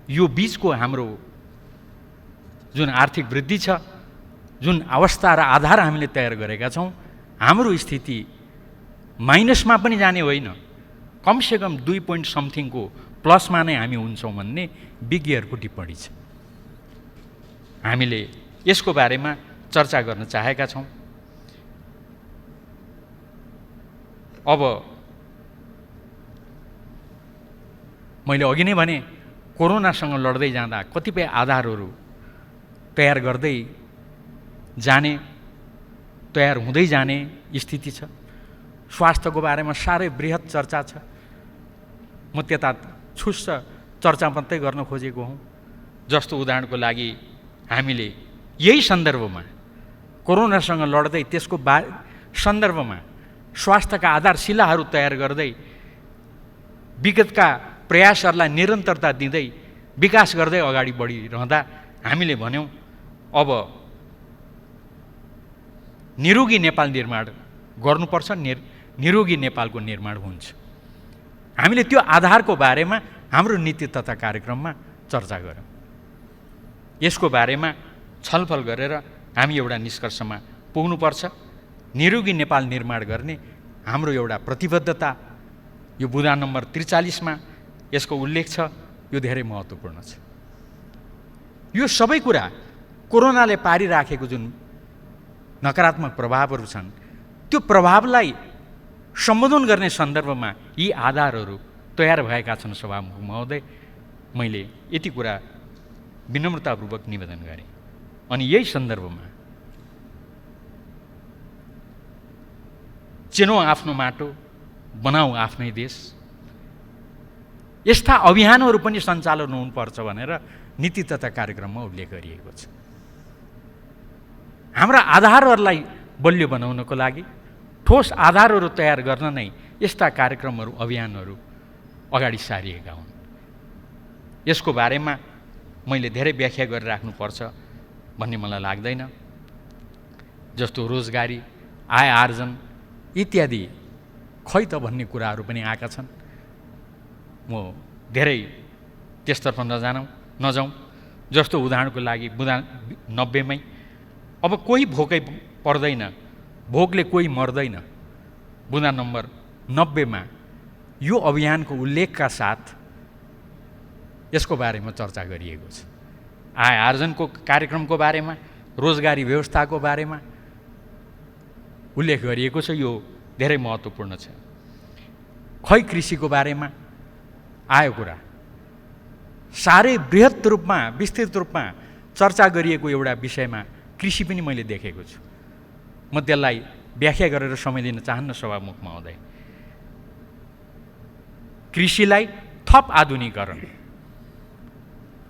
यो बीचको हाम्रो जुन आर्थिक वृद्धि छ, जुन अवस्था र आधार हामीले तयार गरेका छौँ, हाम्रो स्थिति माइनसमा पनि जाने होइन, कमसेकम 2 पोइन्ट समथिङको प्लसमा नै हामी हुन्छौँ भन्ने विज्ञहरूको टिप्पणी छ। हामीले यसको बारेमा चर्चा गर्न चाहेका छौँ। अब मैले अघि नै भने कोरोनासँग लड्दै जाँदा कतिपय आधारहरू तयार गर्दै जाने, तयार हुँदै जाने स्थिति छ। स्वास्थ्यको बारेमा साह्रै बृहत चर्चा छ। म त्यता छुस्स चर्चा मात्रै गर्न खोजेको हुँ। जस्तो उदाहरणको लागि हामीले यही सन्दर्भमा कोरोनासँग लड्दै त्यसको सन्दर्भमा स्वास्थ्यका आधारशिलाहरू तयार गर्दै विगतका प्रयासहरूलाई निरन्तरता दिँदै विकास गर्दै अगाडि बढिरहँदा हामीले भन्यौँ अब निरोगी नेपाल निर्माण गर्नुपर्छ, निरोगी नेपालको निर्माण हुन्छ। हामीले त्यो आधारको बारेमा हाम्रो नीति तथा कार्यक्रममा चर्चा गऱ्यौँ। यसको बारेमा छलफल गरेर हामी एउटा निष्कर्षमा पुग्नुपर्छ। निरोगी नेपाल निर्माण गर्ने हाम्रो एउटा प्रतिबद्धता, यो बुँदा नम्बर 43मा यसको उल्लेख छ। यो धेरै महत्त्वपूर्ण छ। यो सबै कुरा कोरोनाले पारिराखेको जुन नकारात्मक प्रभावहरू छन्, त्यो प्रभावलाई सम्बोधन गर्ने सन्दर्भमा यी आधारहरू तयार भएका छन्। सभामुख महोदय, मैले यति कुरा विनम्रतापूर्वक निवेदन गरेँ। अनि यही सन्दर्भमा चिनौँ आफ्नो माटो, बनाऊ आफ्नै देश, यस्ता अभियानहरू पनि सञ्चालन हुनुपर्छ भनेर नीति तथा कार्यक्रममा उल्लेख गरिएको छ। हाम्रा आधारहरूलाई बलियो बनाउनको लागि, ठोस आधारहरू तयार गर्न नै यस्ता कार्यक्रमहरू, अभियानहरू अगाडि सारिएका हुन्। यसको बारेमा मैले धेरै व्याख्या गरिराख्नुपर्छ भन्ने मलाई लाग्दैन। जस्तो रोजगारी, आय आर्जन इत्यादि खै त भन्ने कुराहरू पनि आएका छन्। म धेरै त्यसतर्फ नजाउँ। जस्तो उदाहरणको लागि बुँदा 90मै अब कोही भोकै पर्दैन, भोकले कोही मर्दैन बुँदा नम्बर 90 यो अभियानको उल्लेखका साथ यसको बारेमा चर्चा गरिएको छ। आय आर्जनको कार्यक्रमको बारेमा, रोजगारी व्यवस्थाको बारेमा उल्लेख गरिएको छ। यो धेरै महत्त्वपूर्ण छ। खै कृषिको बारेमा आयो कुरा, साह्रै बृहत रूपमा, विस्तृत रूपमा चर्चा गरिएको एउटा विषयमा कृषि पनि मैले देखेको छु। म त्यसलाई व्याख्या गरेर समय दिन चाहन्न सभामुख महोदय। कृषिलाई थप आधुनिकीकरण,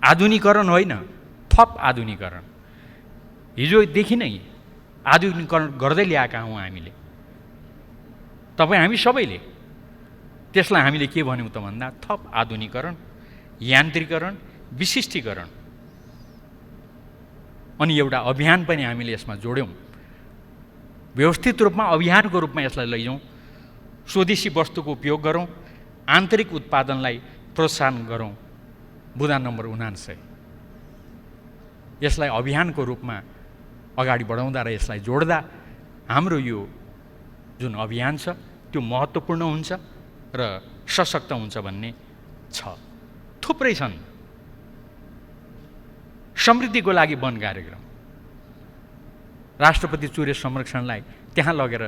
आधुनिकीकरण होइन, थप आधुनिकीकरण। हिजोदेखि नै आधुनिकीकरण गर्दै ल्याएका हौँ हामीले, तपाईँ हामी सबैले। त्यसलाई हामीले के भन्यौँ त भन्दा थप आधुनिकीकरण, यान्त्रिकरण, विशिष्टीकरण। अनि एउटा अभियान पनि हामीले यसमा जोड्यौँ। व्यवस्थित रूपमा अभियानको रूपमा यसलाई लैजाउँ, स्वदेशी वस्तुको उपयोग गरौँ, आन्तरिक उत्पादनलाई प्रोत्साहन गरौँ। बुँदा नम्बर 79 यसलाई अभियानको रूपमा अगाडि बढाउँदा र यसलाई जोड्दा हाम्रो यो जुन अभियान छ त्यो महत्त्वपूर्ण हुन्छ र सशक्त हुन्छ भन्ने छ। थुप्रै छन्। समृद्धिको लागि वन कार्यक्रम, राष्ट्रपति चुरे संरक्षणलाई त्यहाँ लगेर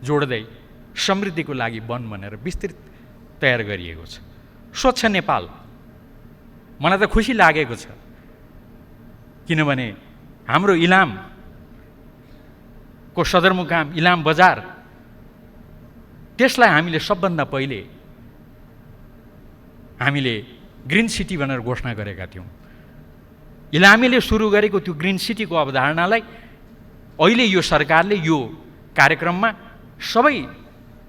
जोड्दै समृद्धिको लागि वन भनेर विस्तृत तयार गरिएको छ। स्वच्छ नेपाल, मलाई त खुसी लागेको छ, किनभने हाम्रो इलामको सदरमुकाम इलाम बजार, त्यसलाई हामीले सबभन्दा पहिले हामीले ग्रिन सिटी भनेर घोषणा गरेका थियौँ। इलामीले सुरु गरेको त्यो ग्रिन सिटीको अवधारणालाई अहिले यो सरकारले यो कार्यक्रममा सबै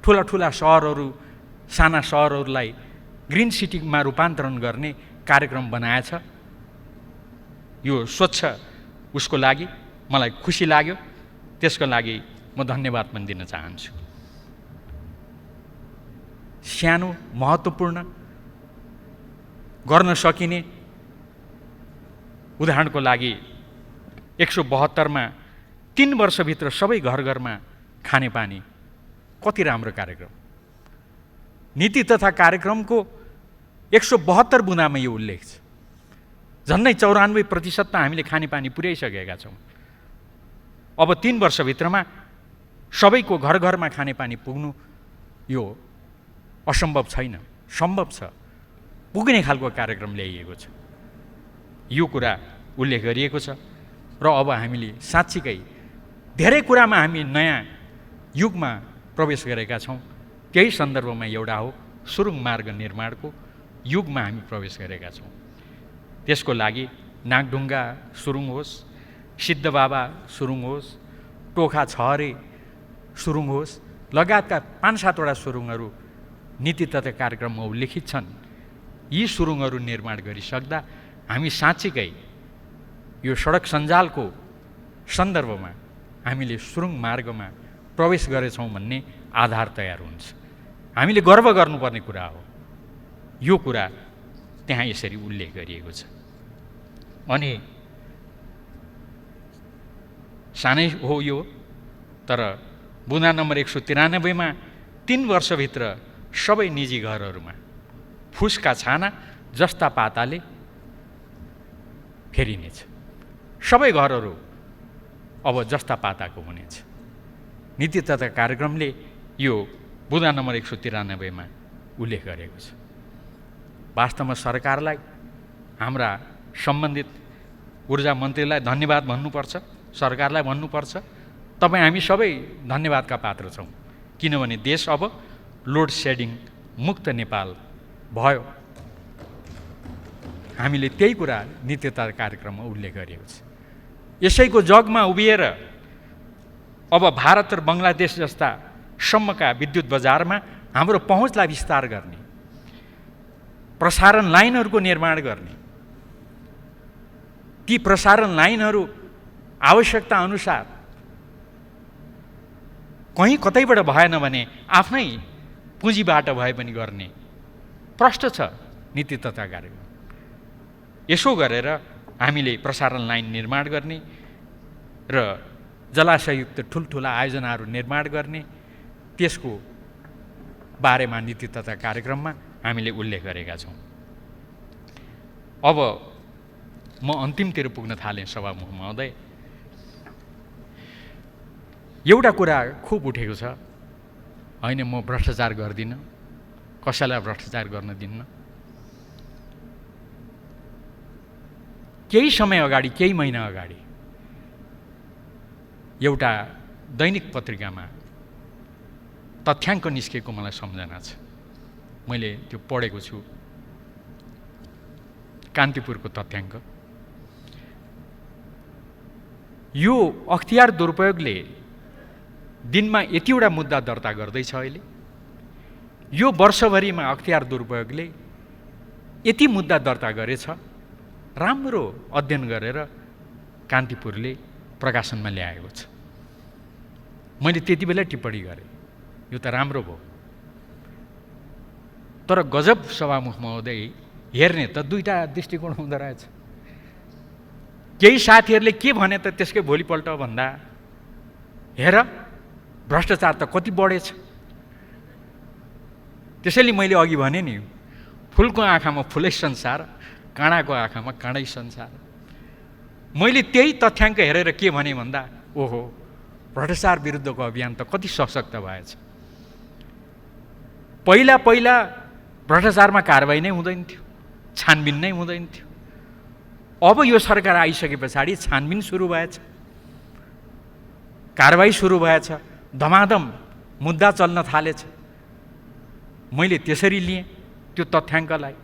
ठुला ठुला सहरहरू, साना सहरहरूलाई ग्रिन सिटीमा रूपान्तरण गर्ने कार्यक्रम बनाएछ। यो स्वच्छ उसको लागि मलाई खुसी लाग्यो। त्यसको लागि म धन्यवाद पनि दिन चाहन्छु। सानो महत्त्वपूर्ण गर्न सकिने, उदाहरणको लागि 172 3 वर्षभित्र सबै घर घरमा खानेपानी, कति राम्रो कार्यक्रम। नीति तथा कार्यक्रमको 172 बुँदामा यो उल्लेख छ। झन्डै 94% त हामीले खानेपानी पुर्याइसकेका छौँ। अब 3 वर्षभित्रमा सबैको घर घरमा खानेपानी पुग्नु यो असम्भव छैन, सम्भव छ। पुग्ने खालको कार्यक्रम ल्याइएको छ। यो कुरा उल्लेख गरिएको छ र अब हामीले साँच्चीकै धेरै कुरामा हामी नयाँ युगमा प्रवेश गरेका छौँ। त्यही सन्दर्भमा एउटा हो सुरुङ मार्ग निर्माणको युगमा हामी प्रवेश गरेका छौँ। त्यसको लागि नागढुङ्गा सुरुङ होस्, सिद्धबाबा सुरुङ होस्, टोखा छहरे सुरुङ होस्, लगायतका 5-7 वटा सुरुङहरू नीति तथा कार्यक्रममा उल्लेखित छन्। यी सुरुङहरू निर्माण गरिसक्दा हामी साँच्चीकै यो सडक सञ्जालको सन्दर्भमा हामीले सुरुङ मार्गमा प्रवेश गरेछौँ भन्ने आधार तयार हुन्छ। हामीले गर्व गर्नुपर्ने कुरा हो। यो कुरा त्यहाँ यसरी उल्लेख गरिएको छ। अनि सानै हो यो, तर बुँदा नम्बर 193 3 वर्षभित्र सबै निजी घरहरूमा फुसका छाना जस्ता पाताले फेरिनेछ। सबै घरहरू अब जस्ता पाताको हुनेछ। नीति तथा कार्यक्रमले यो बुँदा नम्बर 193 उल्लेख गरेको छ। वास्तवमा सरकारलाई, हाम्रा सम्बन्धित ऊर्जा मन्त्रीलाई धन्यवाद भन्नुपर्छ, सरकारलाई भन्नुपर्छ। तपाईँ हामी सबै धन्यवादका पात्र छौँ, किनभने देश अब लोड सेडिङ मुक्त नेपाल भयो। हामीले त्यही कुरा नीति तथा कार्यक्रममा उल्लेख गरिएको छ। यसैको जगमा उभिएर अब भारत र बङ्गलादेश जस्ता सम्मका विद्युत बजारमा हाम्रो पहुँचलाई विस्तार गर्ने, प्रसारण लाइनहरूको निर्माण गर्ने, ती प्रसारण लाइनहरू आवश्यकता अनुसार कहीँ कतैबाट भएन भने आफ्नै पुँजीबाट भए पनि गर्ने प्रष्ट छ नीति तथा कार्यक्रम। यसो गरेर हामीले प्रसारण लाइन निर्माण गर्ने र जलाशययुक्त ठुल्ठुला आयोजनाहरू निर्माण गर्ने, त्यसको बारेमा नीति तथा कार्यक्रममा हामीले उल्लेख गरेका छौँ। अब म अन्तिमतिर पुग्न थालेँ सभामुख महोदय। एउटा कुरा खुब उठेको छ, होइन म भ्रष्टाचार गर्दिनँ, कसैलाई भ्रष्टाचार गर्न दिन्न। केही समय अगाडि, केही महिना अगाडि एउटा दैनिक पत्रिकामा तथ्याङ्क निस्केको मलाई सम्झना छ। मैले त्यो पढेको छु, कान्तिपुरको तथ्याङ्क। यो अख्तियार दुरुपयोगले दिनमा यतिवटा मुद्दा दर्ता गर्दैछ। अहिले यो वर्षभरिमा अख्तियार दुरुपयोगले यति मुद्दा दर्ता गरेछ। राम्रो अध्ययन गरेर कान्तिपुरले प्रकाशनमा ल्याएको छ। मैले त्यति बेला टिप्पणी गरेँ, यो त राम्रो भयो। तर गजब सभामुख महोदय, हेर्ने त दुईटा दृष्टिकोण हुँदो रहेछ। केही साथीहरूले के भने त त्यसकै भोलिपल्ट भन्दा, हेर भ्रष्टाचार त कति बढेछ। त्यसैले मैले अघि भने नि, फुलको आँखामा फुलै संसार, काँडाको आँखामा काँडै संसार। मैले त्यही तथ्याङ्क हेरेर के भने भन्दा, ओहो भ्रष्टाचार विरुद्धको अभियान त कति सशक्त भएछ। पहिला पहिला भ्रष्टाचारमा कारबाही नै हुँदैन थियो, छानबिन नै हुँदैन थियो। अब यो सरकार आइसके पछाडि छानबिन सुरु भएछ, कारबाही सुरु भएछ, धमाधम मुद्दा चल्न थालेछ। मैले त्यसरी लिएँ त्यो तथ्याङ्कलाई।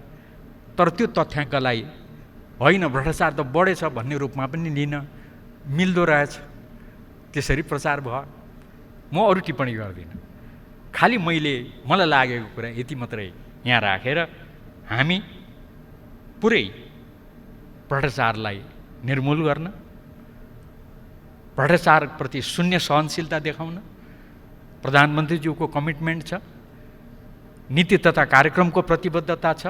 तर त्यो तथ्याङ्कलाई होइन भ्रष्टाचार त बढेछ भन्ने रूपमा पनि लिन मिल्दो रहेछ। त्यसरी प्रचार भयो। म अरू टिप्पणी गर्दिनँ। खालि मलाई लागेको कुरा यति मात्रै यहाँ राखेर हामी पुरै भ्रष्टाचारलाई निर्मूल गर्न, भ्रष्टाचारप्रति शून्य सहनशीलता देखाउन प्रधानमन्त्रीज्यूको कमिटमेन्ट छ, नीति तथा कार्यक्रमको प्रतिबद्धता छ।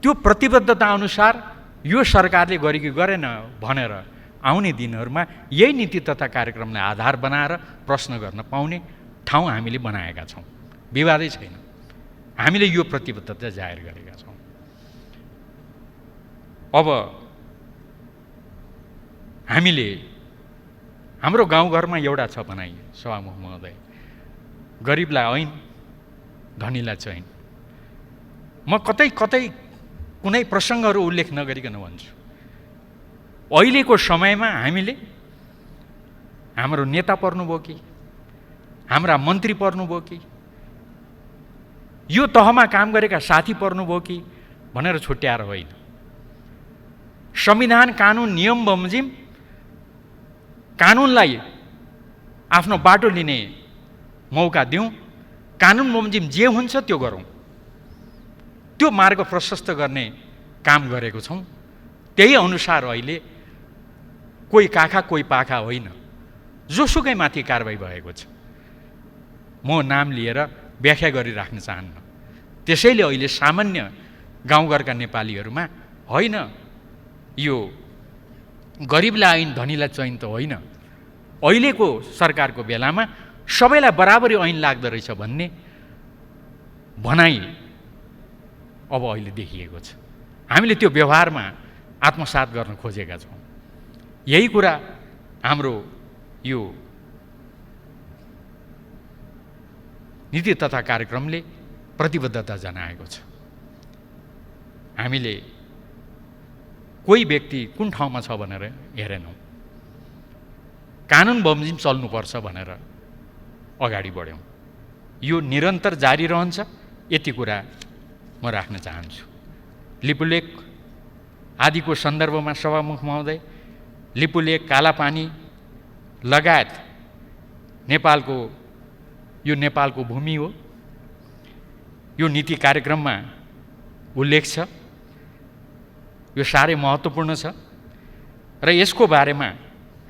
त्यो प्रतिबद्धता अनुसार यो सरकारले गरेकी गरेन भनेर आउने दिनहरूमा यही नीति तथा कार्यक्रमलाई आधार बनाएर प्रश्न गर्न पाउने ठाउँ हामीले बनाएका छौँ। विवादै छैन। हामीले यो प्रतिबद्धता जाहेर गरेका छौँ। अब हामीले हाम्रो गाउँघरमा एउटा छ भनाइ सभामुख महोदय, गरिबलाई ऐन, धनीलाई चैन। म कतै कतै कुनै प्रसङ्गहरू उल्लेख नगरिकन भन्छु, अहिलेको समयमा हामीले हाम्रो नेता पर्नुभयो कि हाम्रा मन्त्री पर्नुभयो कि यो तहमा काम गरेका साथी पर्नुभयो कि भनेर छुट्याएर होइन। संविधान, कानुन, नियम बमोजिम कानुनलाई आफ्नो बाटो लिने मौका दिउँ, कानुन बमोजिम जे हुन्छ त्यो गरौँ। त्यो मार्ग प्रशस्त गर्ने काम गरेको छौँ। त्यही अनुसार अहिले कोही काखा कोही पाखा होइन, जोसुकै माथि कारबाही भएको छ। म नाम लिएर व्याख्या गरिराख्न चाहन्न। त्यसैले अहिले सामान्य गाउँघरका नेपालीहरूमा होइन यो गरिबलाई ऐन, धनीलाई चैन त होइन, अहिलेको सरकारको बेलामा सबैलाई बराबरी ऐन लाग्दो रहेछ भन्ने भनाइ अब अहिले देखिएको छ। हामीले त्यो व्यवहारमा आत्मसात गर्न खोजेका छौँ। यही कुरा हाम्रो यो नीति तथा कार्यक्रमले प्रतिबद्धता जनाएको छ। हामीले कोही व्यक्ति कुन ठाउँमा छ भनेर हेरेनौँ, कानुन बमोजिम चल्नुपर्छ भनेर अगाडि बढ्यौँ। यो निरन्तर जारी रहन्छ, यति कुरा म राख्न चाहन्छु। लिपुलेक आदिको सन्दर्भमा सभामुख महोदय, लिपुलेक, कालापानी लगायत यो नेपालको भूमि हो। यो नीति कार्यक्रममा उल्लेख छ। यो साह्रै महत्त्वपूर्ण छ र यसको बारेमा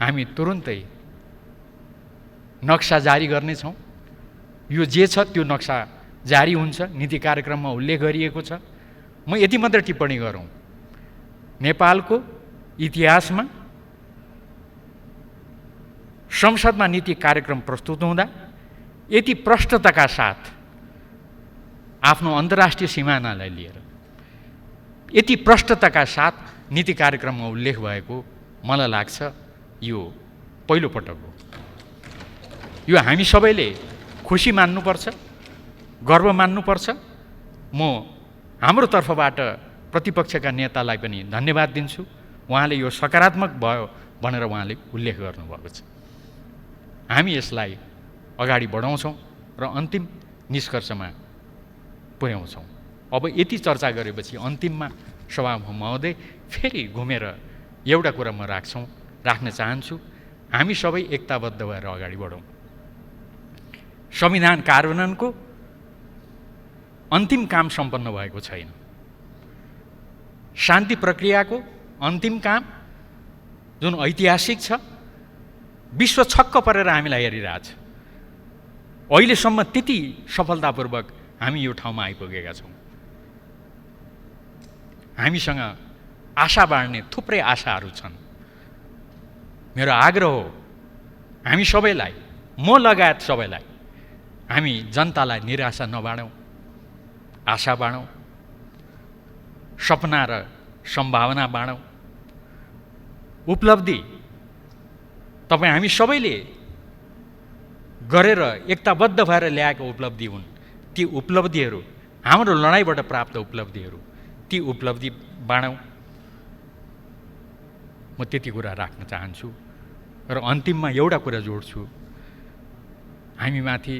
हामी तुरुन्तै नक्सा जारी गर्नेछौँ। यो जे छ त्यो नक्सा जारी हुन्छ, नीति कार्यक्रममा उल्लेख गरिएको छ। म यति मात्र टिप्पणी गरौँ, नेपालको इतिहासमा संसदमा नीति कार्यक्रम प्रस्तुत हुँदा यति प्रष्टताका साथ आफ्नो अन्तर्राष्ट्रिय सिमानालाई लिएर यति प्रष्टताका साथ नीति कार्यक्रममा उल्लेख भएको मलाई लाग्छ यो पहिलो पटक हो। यो हामी सबैले खुसी मान्नुपर्छ, गर्व मान्नुपर्छ। म हाम्रो तर्फबाट प्रतिपक्षका नेतालाई पनि धन्यवाद दिन्छु। उहाँले यो सकारात्मक भयो भनेर उहाँले उल्लेख गर्नुभएको छ। हामी यसलाई अगाडि बढाउँछौँ र अन्तिम निष्कर्षमा पुर्याउँछौँ। अब यति चर्चा गरेपछि अन्तिममा सभामुख महोदय फेरि घुमेर एउटा कुरा म राख्न चाहन्छु। हामी सबै एकताबद्ध भएर अगाडि बढौँ। संविधान कार्यान्वयनको अन्तिम काम सम्पन्न भएको छैन। शान्ति प्रक्रियाको अन्तिम काम जुन ऐतिहासिक छ, विश्व छक्क परेर हामीलाई हेरिरहेछ। अहिलेसम्म त्यति सफलतापूर्वक हामी यो ठाउँमा आइपुगेका छौँ। हामीसँग आशा बाँड्ने थुप्रै आशाहरू छन्। मेरो आग्रह हो हामी सबैलाई, म लगायत सबैलाई, हामी जनतालाई निराशा नबाँडौँ, आशा बाँडौँ, सपना र सम्भावना बाँडौँ। उपलब्धि तपाईँ हामी सबैले गरेर एकताबद्ध भएर ल्याएको उपलब्धि हुन्। ती उपलब्धिहरू हाम्रो लडाइँबाट प्राप्त उपलब्धिहरू, ती उपलब्धि बाँडौँ। म त्यति कुरा राख्न चाहन्छु र अन्तिममा एउटा कुरा जोड्छु। हामीमाथि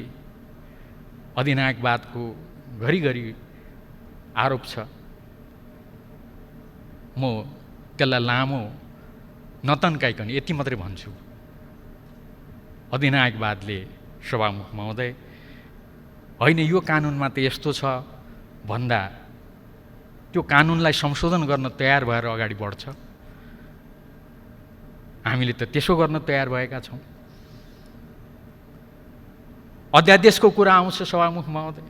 अधिनायकवादको घरिघरि आरोप छ। म त्यसलाई लामो नतन्काइकन यति मात्रै भन्छु, अधिनायकवादले सभामुख महोदय होइन यो कानुनमा त यस्तो छ भन्दा त्यो कानुनलाई संशोधन गर्न तयार भएर अगाडि बढ्छ। हामीले त त्यसो गर्न तयार भएका छौँ। अध्यादेशको कुरा आउँछ सभामुख महोदय।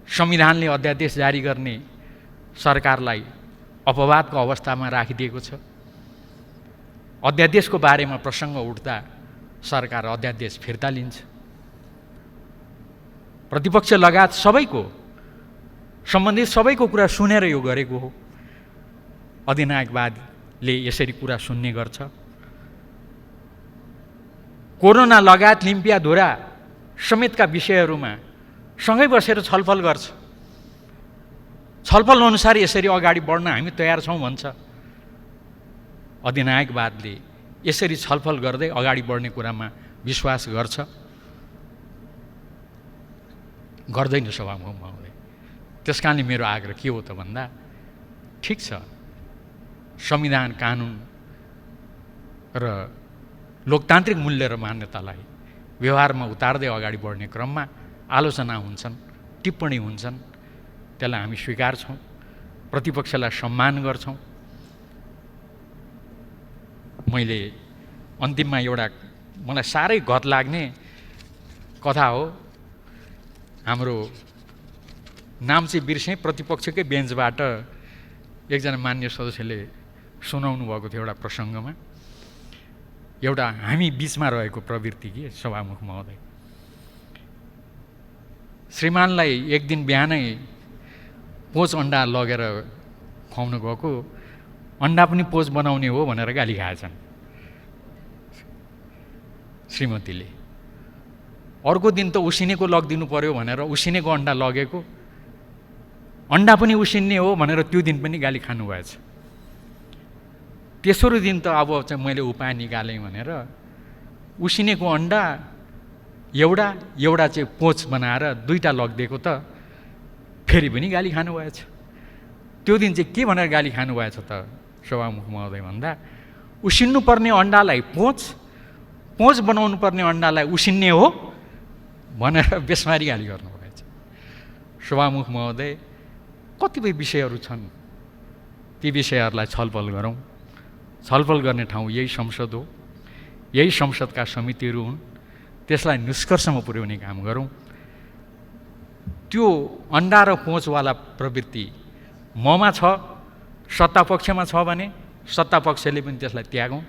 संविधानले अध्यादेश जारी गर्ने सरकारलाई अपवादको अवस्थामा राखिदिएको छ। अध्यादेशको बारेमा प्रसङ्ग उठ्दा सरकार अध्यादेश फिर्ता लिन्छ। प्रतिपक्ष लगायत सबैको सम्बन्धित सबैको कुरा सुनेर यो गरेको हो। अधिनायकवादले यसरी कुरा सुन्ने गर्छ। कोरोना लगायत लिम्पिया धुरा समेतका विषयहरूमा सँगै बसेर छलफल गर्छ। छलफल अनुसार यसरी अगाडि बढ्न हामी तयार छौँ भन्छ। अधिनायकवादले यसरी छलफल गर्दै अगाडि बढ्ने कुरामा विश्वास गर्छ? गर्दैन सभामुख महोदय। त्यसकारणले मेरो आग्रह के हो त भन्दा, ठिक छ संविधान, कानुन र लोकतान्त्रिक मूल्य र मान्यतालाई व्यवहारमा उतार्दै अगाडि बढ्ने क्रममा आलोचना हुन्छन्, टिप्पणी हुन्छन्, त्यसलाई हामी स्वीकार्छौँ, प्रतिपक्षलाई सम्मान गर्छौँ। मैले अन्तिममा एउटा मलाई साह्रै घत लाग्ने कथा हो। हाम्रो नाम चाहिँ बिर्सेँ, प्रतिपक्षकै बेन्चबाट एकजना मान्य सदस्यले सुनाउनु भएको थियो एउटा प्रसङ्गमा। एउटा हामी बिचमा रहेको प्रवृत्ति कि सभामुख महोदय, श्रीमानलाई एक दिन बिहानै पोच अन्डा लगेर खुवाउनु गएको, अन्डा पनि पोच बनाउने हो भनेर गाली खाएछन् श्रीमतीले। अर्को दिन त उसिनेको लगिदिनु पर्यो भनेर उसिनेको अन्डा लगेको, अन्डा पनि उसिन्ने हो भनेर त्यो दिन पनि गाली खानुभएछ। तेस्रो दिन त अब चाहिँ मैले उपाय निकालेँ भनेर उसिनेको अन्डा एउटा चाहिँ पोच बनाएर दुईटा लगिदिएको त फेरि पनि गाली खानुभएछ। त्यो दिन चाहिँ के भनेर गाली खानुभएछ त सभामुख महोदय भन्दा, उसिन्नु पर्ने अन्डालाई पोच बनाउनु पर्ने अन्डालाई उसिन्ने हो भनेर बेसमारी गाली गर्नुभएछ। सभामुख महोदय, कतिपय विषयहरू छन्, ती विषयहरूलाई छलफल गरौँ। छलफल गर्ने ठाउँ यही संसद हो, यही संसदका समितिहरू हुन्। त्यसलाई निष्कर्षमा पुर्याउने काम गरौँ। त्यो अन्डा र पोचवाला प्रवृत्ति ममा छ, सत्तापक्षमा छ भने सत्तापक्षले पनि त्यसलाई त्यागौँ।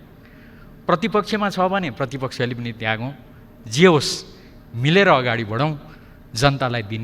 प्रतिपक्षमा छ भने प्रतिपक्षले पनि त्यागौँ, जे होस् मिलेर अगाडि बढौँ, जनतालाई दिने